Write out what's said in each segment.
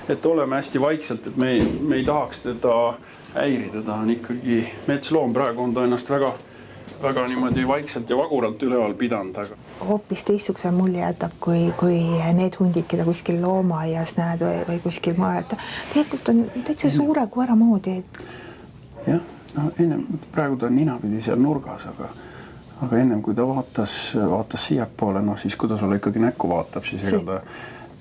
et oleme hästi vaikselt, et me ei tahaks teda häirida, ta on ikkagi metsloom, praegu on ta ennast väga niimoodi vaikselt ja vaguralt üleval pidanud, aga hoopis teistsuguse mulje jätab, kui need hundid, keda kuskil loomaaias näed või kuskil maal, et tegelikult on täitsa suure koera moodi. Jah, no praegu ta on ninapidi seal nurgas, aga ennem kui ta vaatas siiapoole, siis kui ta sulle ikkagi näkku vaatab, siis ega ta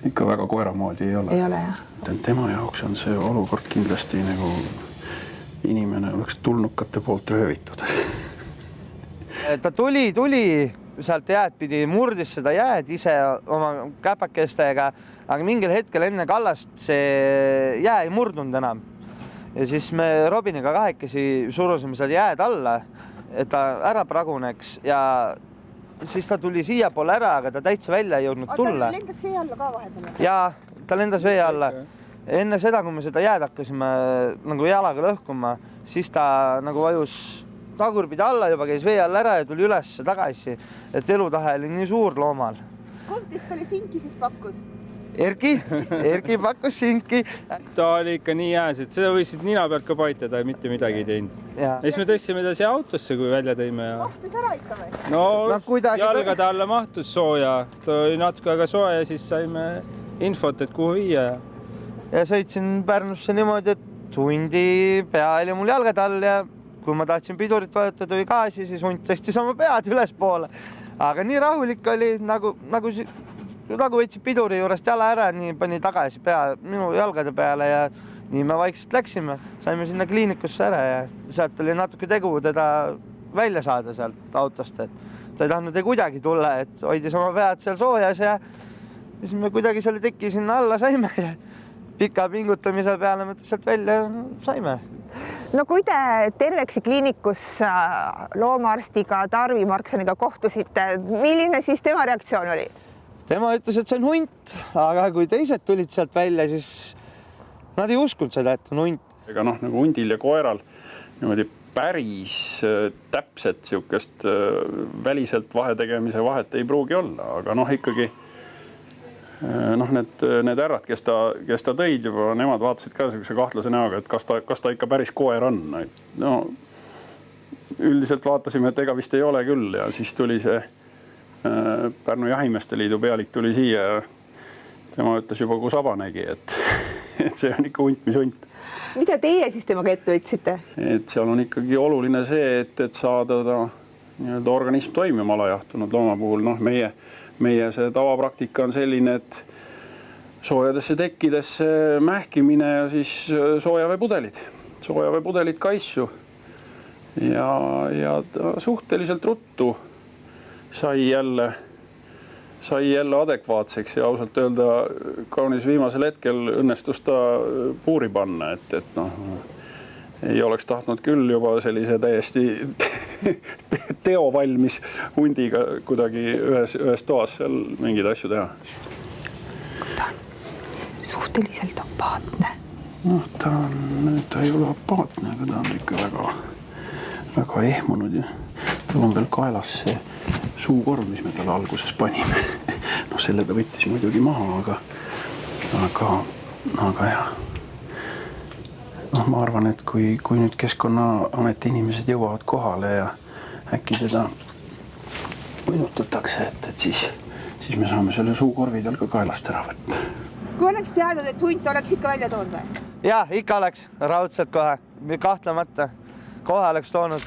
ikka väga koera moodi ei ole. Ei ole, jah. Tema jaoks on see olukord kindlasti nagu inimene oleks tulnukate poolt röövitud. Ta tuli sealt jääd pidi, murdis seda jääd ise oma käpakestega, aga mingil hetkel enne kallast see jää ei murdunud enam. Ja siis me Robiniga kahekesi surusime seal jääd alla, et ta ära praguneks ja siis ta tuli siia poole ära, aga ta täitsa välja ei jõudnud tulla. Ta lendas vee alla ka vahepeal? Jaa, ta lendas vee alla. Enne seda, kui me seda jääd hakkasime nagu jalaga lõhkuma, siis ta nagu vajus tagurpidi alla, juba käis vee all ära ja tuli üles tagasi, et elutahe oli nii suur loomal. Kumb teist oli sinki siis pakkus? Erki pakkus sinki. Ta oli ikka nii jääs, et seda võisid nina pealt ka paitada ja mitte midagi ei teinud. Ja siis me tõstsime ta siia autosse, kui välja tõime. Mahtus ära ikka või? No jalgade alla mahtus sooja. Ta oli natuke aga sooja ja siis saime infot, et kuhu viia. Ja sõitsin Pärnusse niimoodi, et hundi pea oli mul jalgade all ja kui ma tahtsin pidurit vajutada või gaasi, siis hunt tõstis oma pead üles poole. Aga nii rahulik oli, nagu võtsid piduri juurest jala ära, nii pani tagasi pea minu jalgade peale ja nii me vaikselt läksime. Saime sinna kliinikusse ära ja sealt oli natuke tegu teda välja saada sealt autost. Et ta ei tahtnud kuidagi tulla, et hoidis oma pead seal soojas ja siis me kuidagi selle teki sinna alla saime ja pika pingutamise peale me sealt välja saime. No kui te Terveksi kliinikus loomaarstiga Tarvi Marksoniga kohtusite, milline siis tema reaktsioon oli? Tema ütles, et see on hunt, aga kui teised tulid sealt välja, siis nad ei uskunud seda, et on hunt. Ega nagu hundil ja koeral niimoodi päris täpset siukest väliselt vahetegemise vahet ei pruugi olla, aga ikkagi need härrad, kes ta tõid juba, nemad vaatasid ka sellise kahtlase näoga, et kas ta ikka päris koer on. No, üldiselt vaatasime, et ega vist ei ole küll ja siis tuli see Pärnu Jahimeeste Liidu pealik tuli siia ja tema ütles juba, kui saba nägi, et see on ikka hunt, mis hunt. Mida teie siis temaga ette võtsite? Et seal on ikkagi oluline see, et saada ta organism toimima alajahtunud looma puhul. Meie see tavapraktika on selline, et soojadesse tekkidesse mähkimine ja siis soojaveepudelid kaissu. Ja suhteliselt ruttu sai jälle adekvaatseks ja ausalt öelda kaunis viimasel hetkel õnnestus ta puuri panna, et ei oleks tahtnud küll juba sellise täiesti teovalmis hundiga kuidagi ühes toas seal mingeid asju teha. Ta on suhteliselt apaatne. Ta ei ole apaatne, aga ta on ikka väga ehmunud ja tal on veel kaelas see suukorv, mis me talle alguses panime. Selle ta võttis muidugi maha, aga jah. Ma arvan, et kui nüüd Keskkonnaameti inimesed jõuavad kohale ja äkki teda uinutatakse, et siis me saame selle suukorvi tal ka kaelast ära võtta. Kui oleks teadnud, et hunt oleks ikka välja toonud või? Jah, ikka oleks raudselt kohe, kahtlemata. Kohe oleks toonud.